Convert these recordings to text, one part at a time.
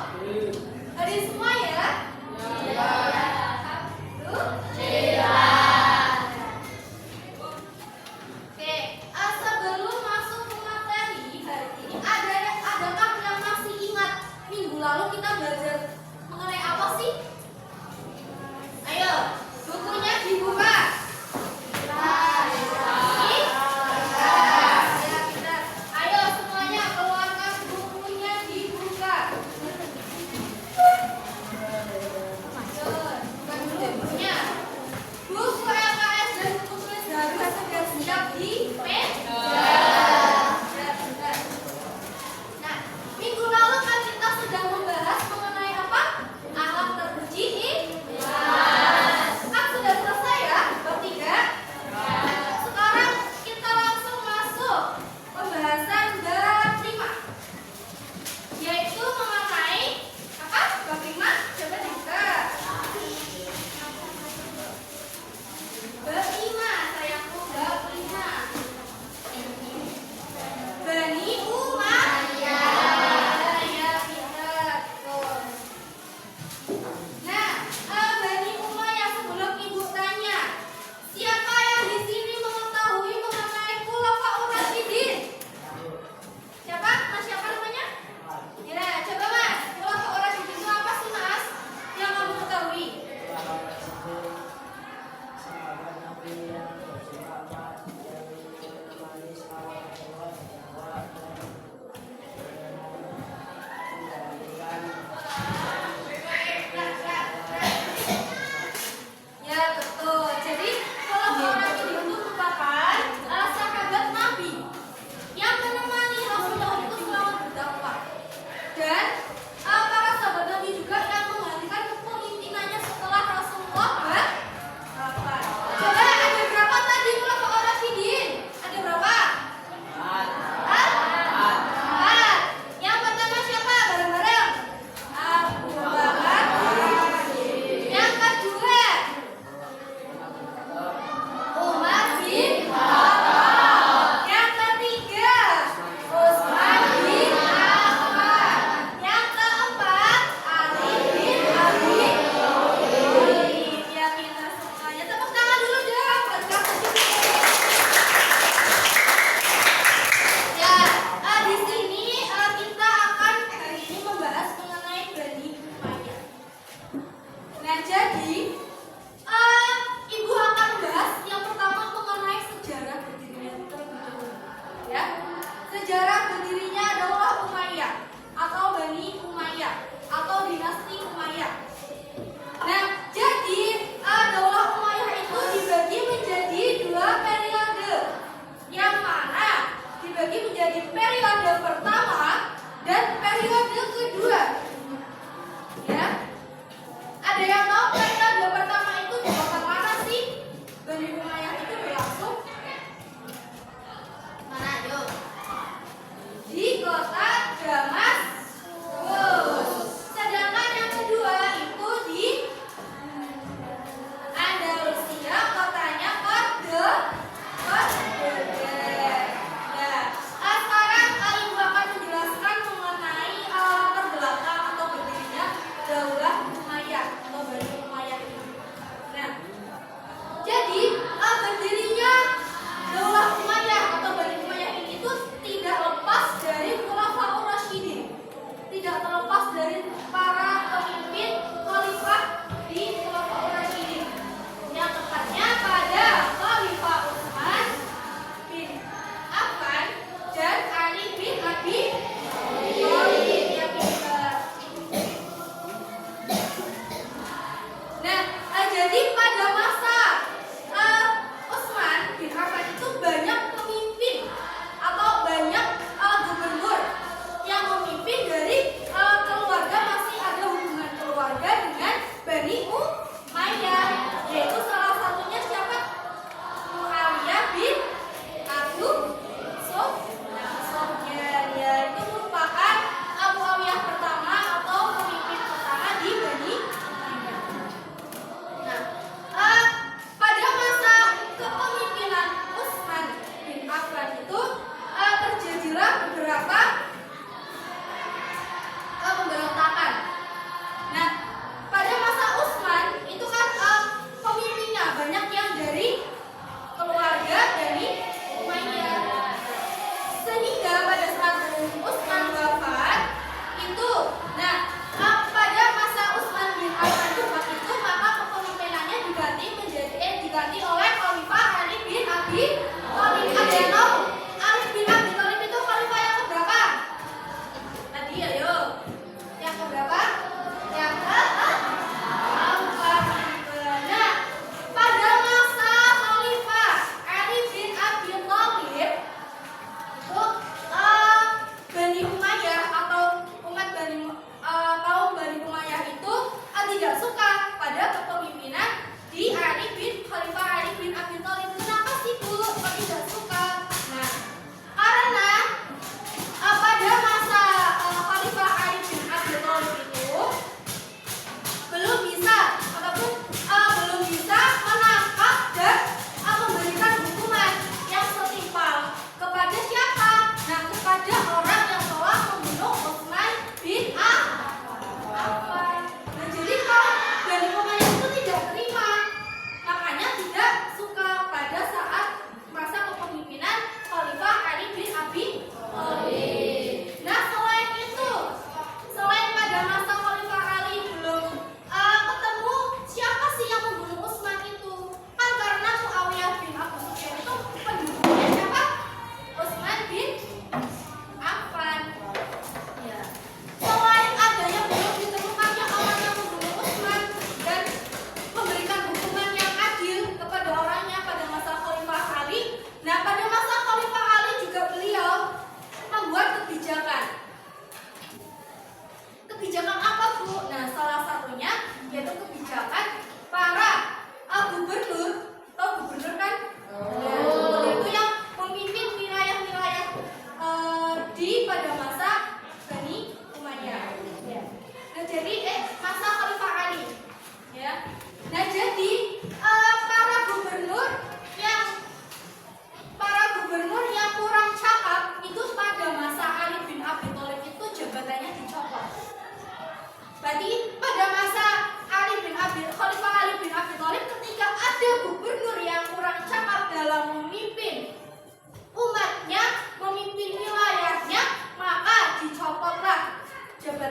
Hadir semua ya? Iya. Satu, iya. Oke, sebelum masuk ke materi hari ini, adakah yang masih ingat minggu lalu kita belajar mengenai apa sih? Ayo, bukunya dibuka. Ayo semuanya keluarkan bukunya dibuka. Bukan bukunya. Buku LKS dan buku tulis harus sudah siap di meja. Nah, minggu lalu kan kita sudah membahas mengenai apa? Alat teruji ikhlas.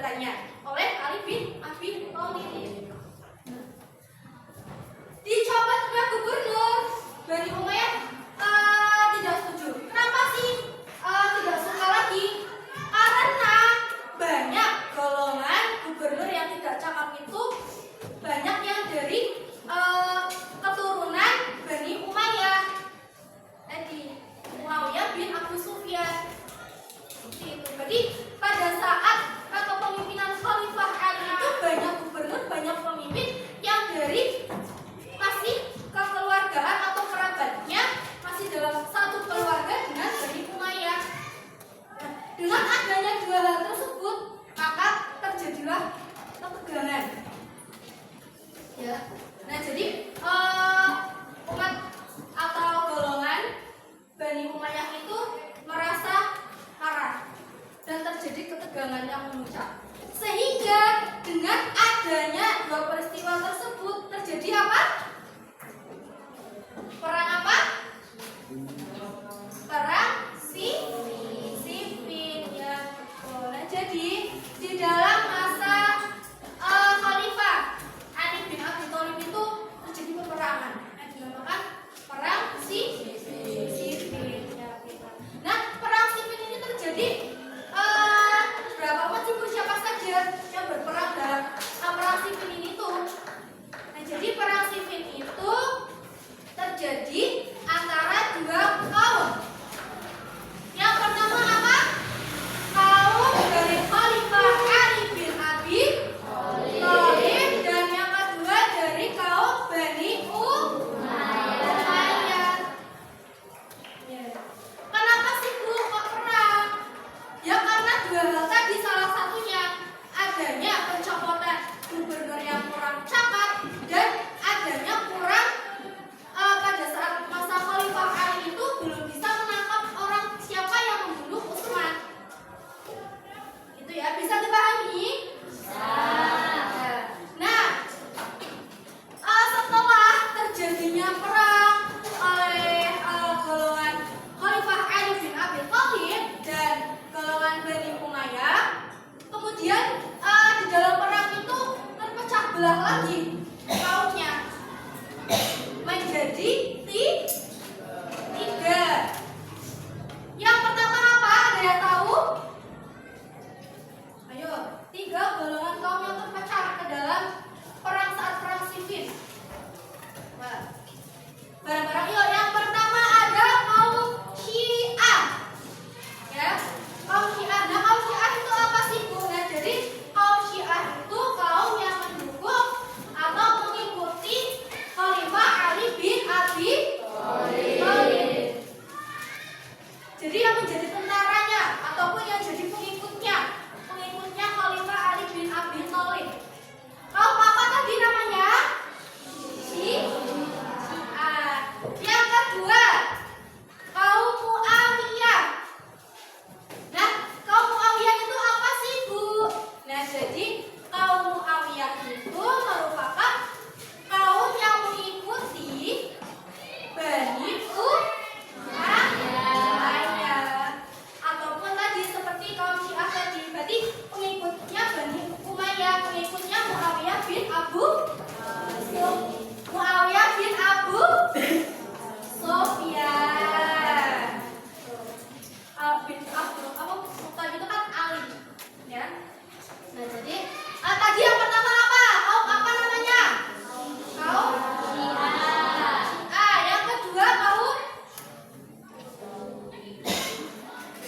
datanya oleh Ali bin Abi Thalib. Dicopotnya gubernur, Bani Umayyah tidak setuju. Kenapa sih tidak suka lagi? Karena banyak golongan gubernur yang tidak cakap itu banyak yang dari keturunan Bani Umayyah. Jadi Muawiyah bin Abu Sufyan. Jadi pada saat kepemimpinan Khalifah Ali itu banyak gubernur, banyak pemimpin yang dari masih kekeluargaan atau kerabatnya masih dalam satu keluarga dengan Bani Umayyah. Nah, dengan adanya dua hal tersebut maka terjadilah ketegangan. Ya. Nah jadi umat atau golongan Bani Umayyah itu merasa marah dan terjadi ketegangan yang memuncak. Sehingga dengan adanya dua peristiwa tersebut terjadi apa? Perang apa? Perang sipil ya. Nah, jadi di dalam masa Khalifah Ali bin Abi Thalib itu terjadi peperangan yang dinamakan perang sipil ya. Nah, perang sipil ini terjadi berapa macam siapa saja yang berperang dalam perang sipil ini tuh. Nah, jadi perang sipil itu terjadi antara dua kaum. Yang pertama apa? Kaum dari Khalifah Ali bin Abi Thalib dan yang kedua dari kaum Bani Umayyah. Ya. Kenapa sih Bu kok perang? Ya karena dua hal tadi, salah satunya adanya pencopotan gubernur yang kurang cakap dan adanya kurang pada saat masa Khalifah Ali itu belum bisa menangkap orang siapa yang membunuh Utsman. Itu ya, bisa dipahami? Nah, setelah terjadinya perang oleh golongan Khalifah Ali bin Abi Thalib dan golongan Bani Umayyah, kemudian di dalam perang itu terpecah belah lagi kaumnya menjadi tiga. Yang pertama apa? Ada yang tahu? Ayo, tiga golongan kaum yang terpecah ke dalam perang saat perang sipil. Nah, barang-barang yuk. Yang pertama ada kaum Syiah. Ya, kaum Syiah. Nah, kaum Syiah itu apa sih Bu? Nah, jadi kaum Syiah itu kaum yang mendukung atau mengikuti Khalifah Ali bin Abi Thalib. Jadi yang menjadi tentaranya ataupun yang jadi pengikutnya Khalifah Ali bin Abi Thalib. Kaum apa tadi namanya? Syiah. Yang kedua, kaum Muawiyah. Nah, kaum Muawiyah itu apa sih Bu? Nah, jadi kaum Muawiyah itu merupakan kaum yang mengikuti Bani Umayyah. Ataupun tadi seperti kaum Syiah tadi, berarti pengikutnya Bani Umayyah, pengikutnya Muawiyah bin Abu Sufyan. Bin Abdul Sufyan itu kan Ali, ya. Nah, jadi tadi yang pertama apa? Kaum apa namanya? Kaum Syiah. Yang kedua kaum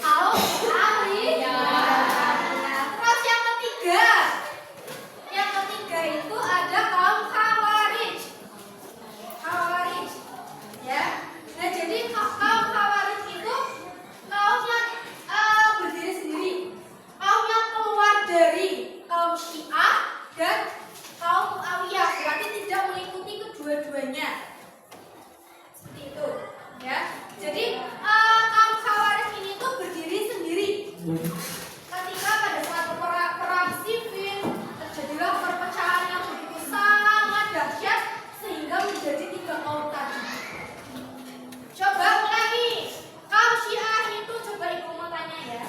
Ali. Terus yang ketiga itu ada kaum Khawarij. Ya. Nah, jadi kaum Khawarij itu kaum yang berdiri sendiri, kaum yang keluar dari kaum Syiah dan kaum Muawiyah, berarti tidak mengikuti kedua-duanya. Seperti itu, ya. Jadi kaum Khawarij ini tuh berdiri sendiri. Ketika pada saat perang sipil terjadilah perpecahan yang begitu sangat dahsyat sehingga menjadi tiga kaum tadi. Coba ulangi, kaum Syiah itu coba ibu mau tanya ya.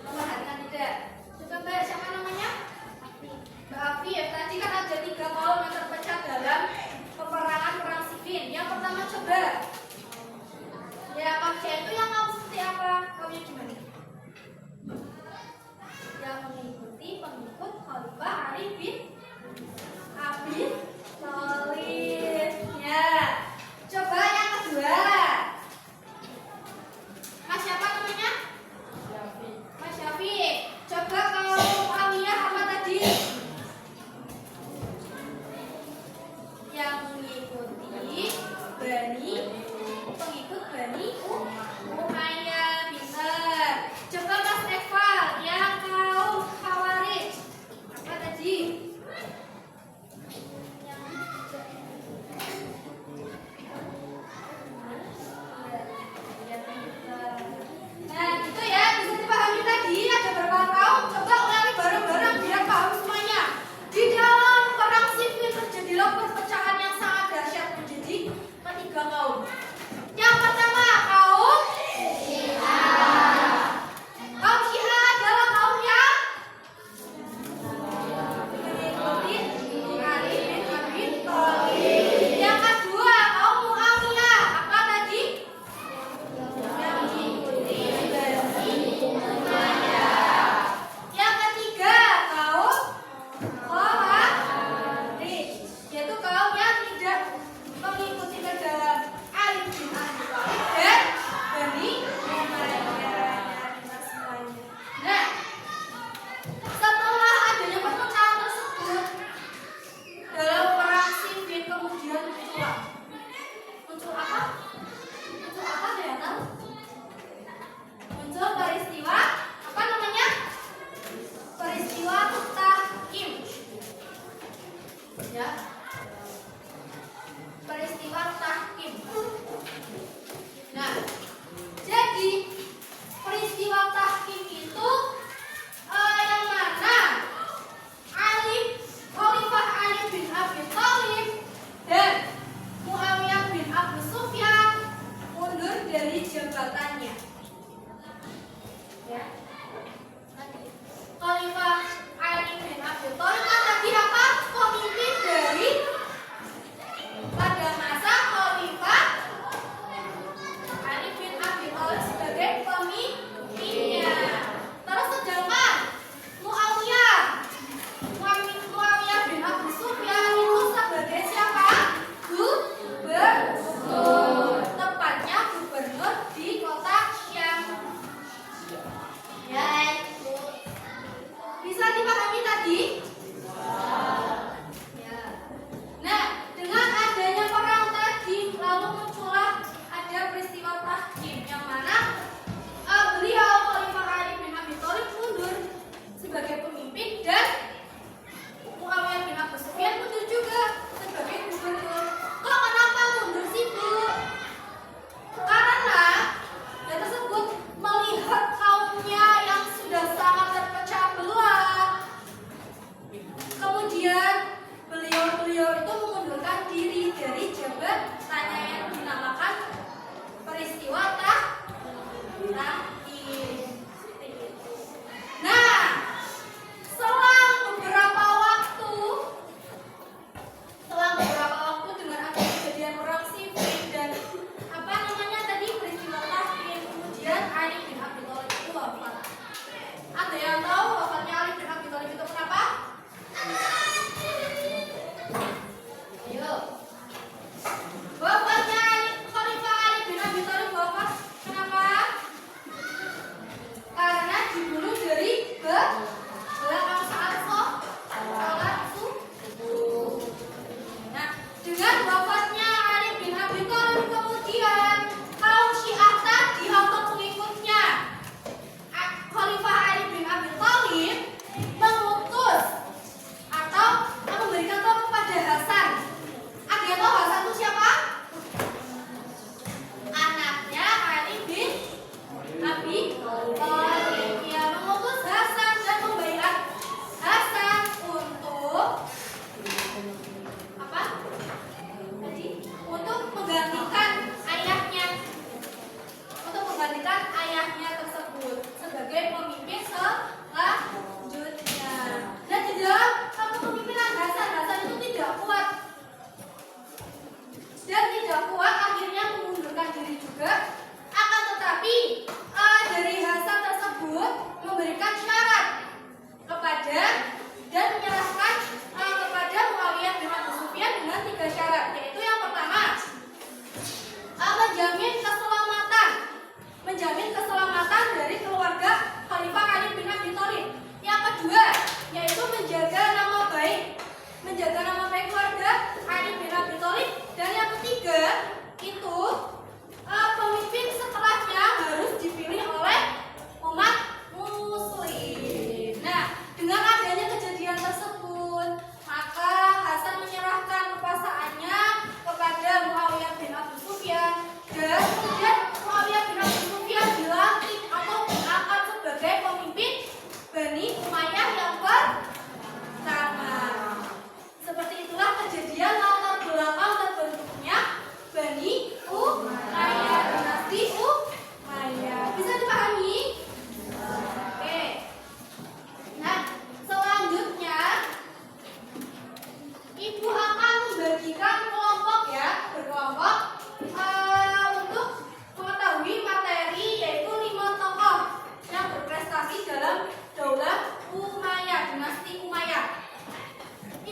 Memperhatikan tidak? Coba Ali bin Abi Thalib. Ya. Coba yang kedua. Mas siapa namanya? Mas Syafiq. Coba kalau Muawiyah apa tadi? Yang mengikuti pengikut Bani Umayyah. Pinter. Coba Mas Ekval yang kaum Khawarij apa tadi? Nah, itu ya bisa dipahami tadi ada berapa kaum? Coba ulangi bareng-bareng biar paham semuanya. Di dalam perang sipil terjadilah perpecahan yang sangat dahsyat menjadi ketiga kaum. Yang pertama kaum Syiah. Kaum Syiah adalah kaum yang mengikuti Ali bin Abi Thalib. Yang kedua kaum Muawiyah apa tadi? Yang mengikuti Bani Umayyah. Yang ketiga kaum Khawarij, yaitu kaum yang tidak mengikuti ke dalam Ali bin Abi Thalib dan Bani Umayyah. Nah, setelah adanya perpecahan tersebut dalam perang Siffin kemudian muncul apa? Muncul apa ada yang tahu? Muncul peristiwa apa namanya? Peristiwa Tahkim. Ya. Peristiwa Tahkim. Nah, jadi peristiwa Tahkim itu yang mana Khalifah Ali bin Abi Thalib dan Muawiyah bin Abu Sufyan mundur dari jabatannya. Ya. Khalifah Ali bin Abi Thalib kan tadi apa? Pemimpin dari pada masa Khalifah Ali bin Abi Thalib sebagai pemimpinnya. Terus sedangkan Muawiyah bin Abu Sufyan itu sebagai siapa? Gubernur. Tepatnya gubernur di kota Syam. Ya, itu. Bisa dipahami tadi? Ya. Nah, dengan adanya perang tadi lalu muncullah ada peristiwa Tahkim yang mana beliau Khalifah Ali bin Abi Thalib mundur sebagai pemimpin dan Muawiyah bin Abu Sufyan mundur juga sebagai gubernur. Kok kenapa mundur sih, Bu? Karena dia tersebut melihat kaumnya yang sudah sangat terpecah belah.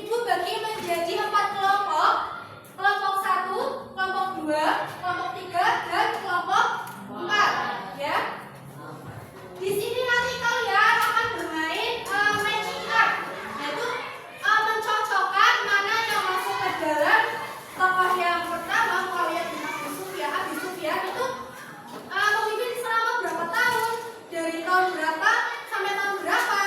itu bagi menjadi 4 kelompok. Kelompok 1, kelompok 2, kelompok 3, dan kelompok 4. Ya. Di sini nanti kalian akan bermain matching up, yaitu mencocokkan mana yang masuk ke dalam tokoh yang pertama. Muawiyah bin Abi Sufyan itu memimpin selama berapa tahun, dari tahun berapa sampai tahun berapa,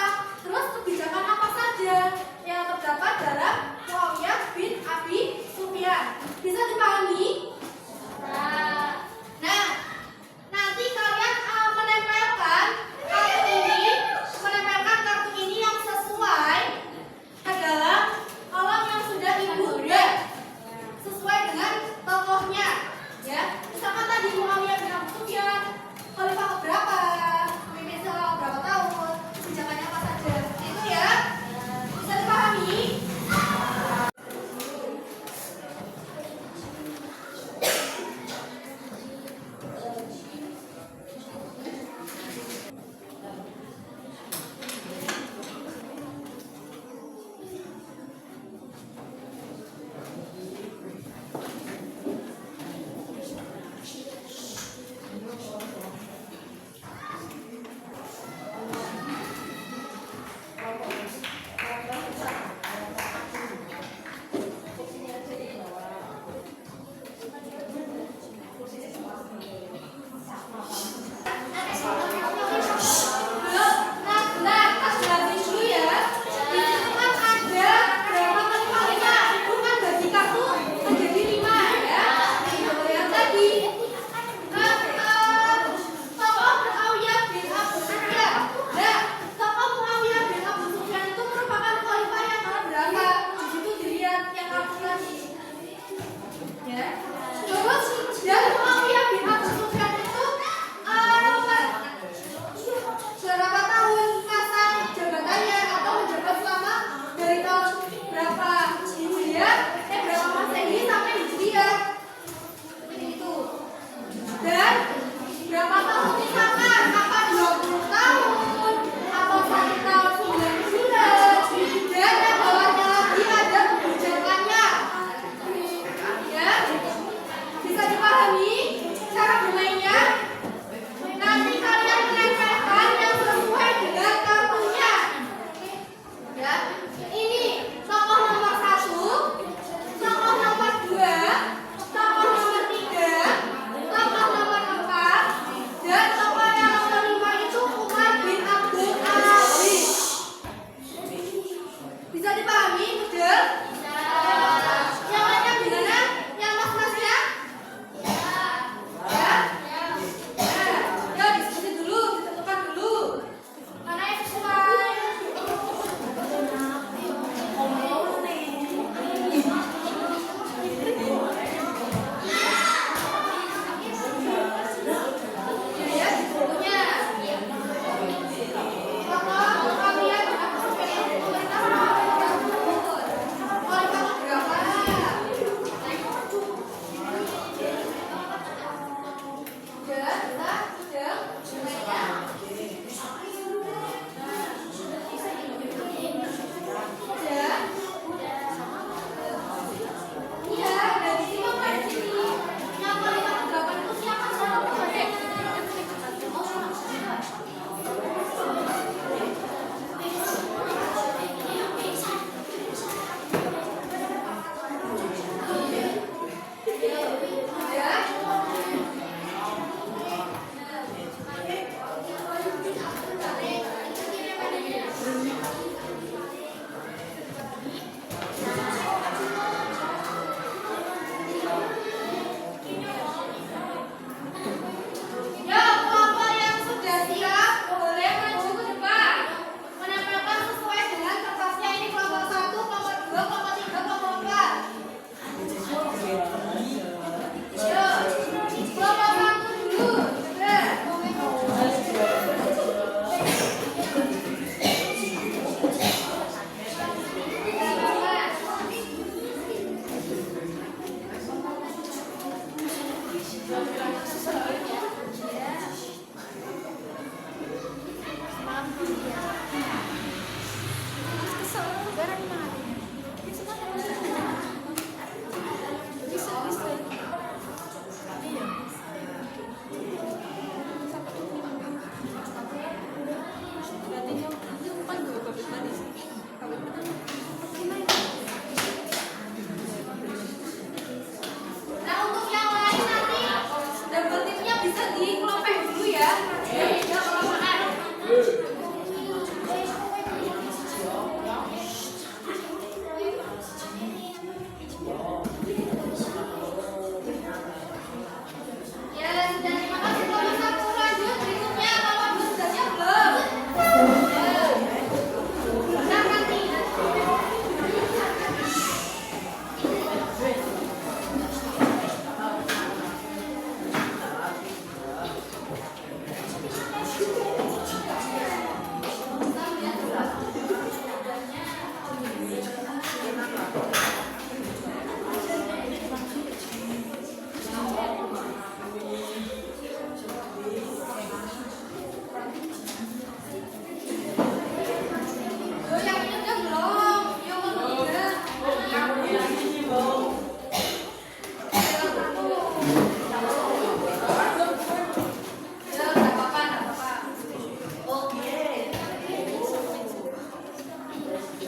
terus kebijakan apa saja yang terdapat dalam Muawiyah bin Abi Sufyan. Bisa dipahami? Nah, nanti kalian menempelkan kartu ini yang sesuai ke dalam kolom yang sudah ibu udah sesuai dengan tokohnya. Ya, misalkan tadi Muawiyah bin Abi Sufyan, khalifah keberapa, pemimpin selama berapa tahun, kebijakannya apa saja. Itu ya, bisa dipahami?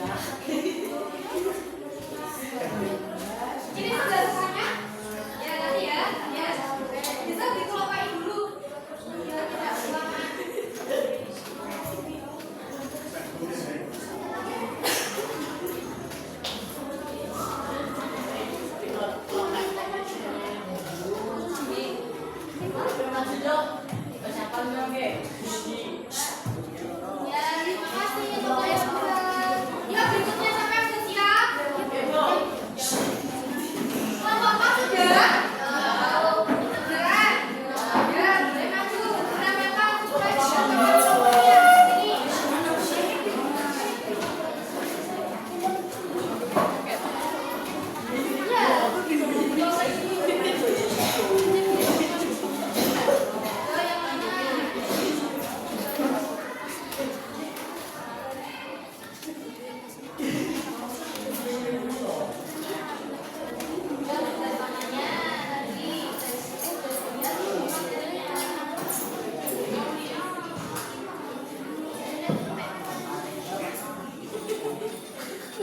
Ini sudah semuanya? Ya nanti ya, ya. Bisa dikelopain dulu. Biar tidak lama. Ya, terima kasih untuk yang sudah. Ya, berikutnya sampai sudah siap. Kelompok 4 sudah? Sudah. Ya, boleh maju. Silakan supaya bisa mengambil kelompoknya. Sini. Yang mana?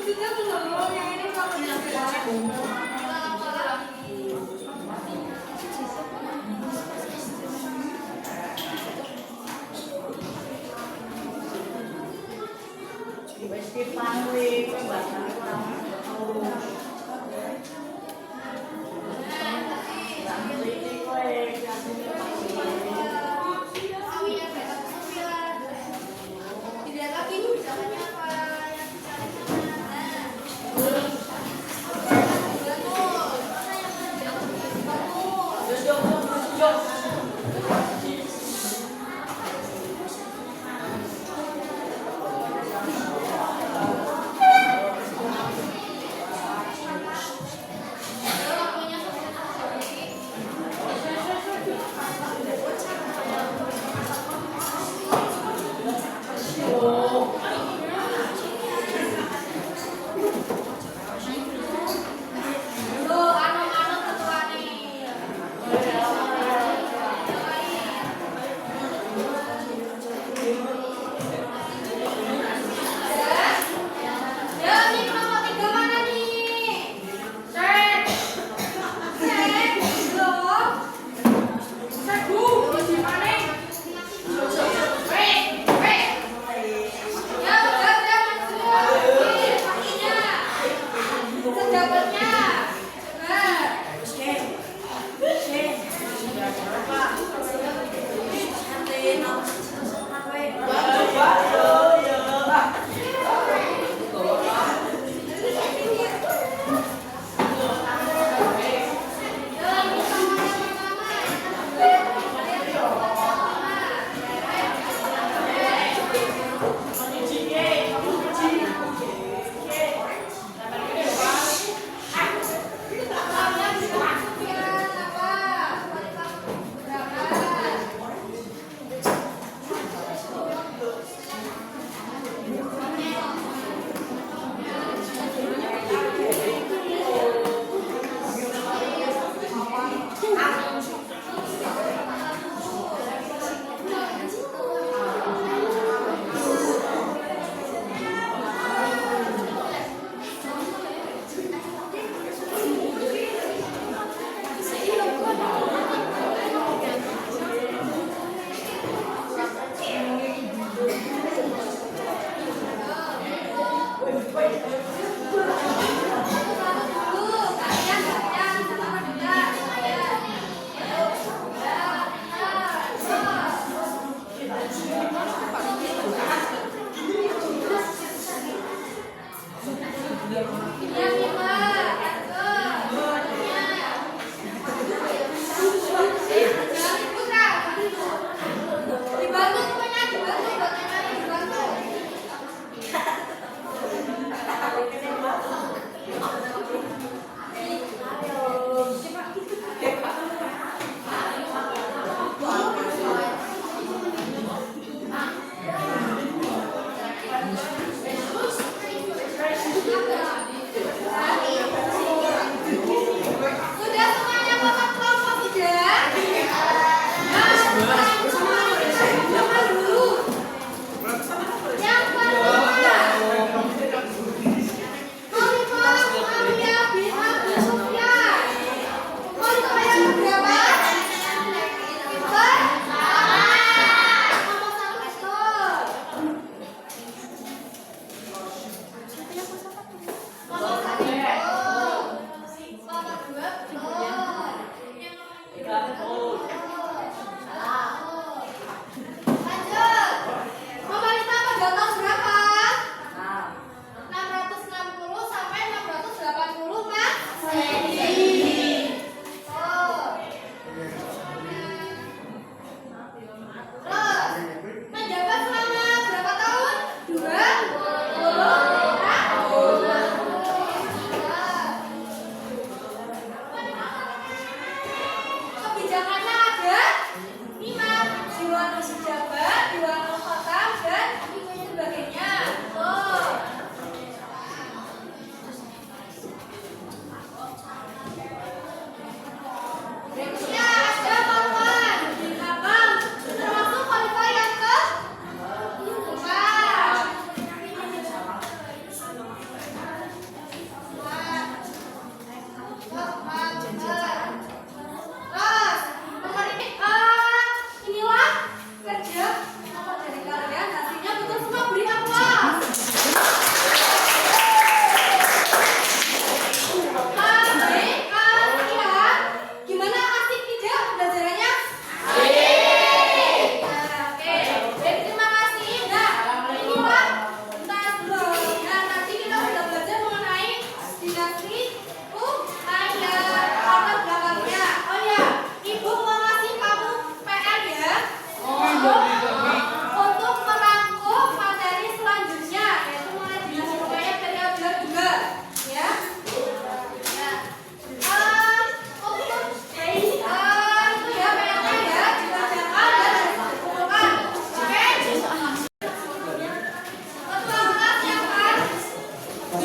Sudah belum, yang ini belum tidak lagi bicaranya apa yang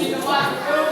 minum waktu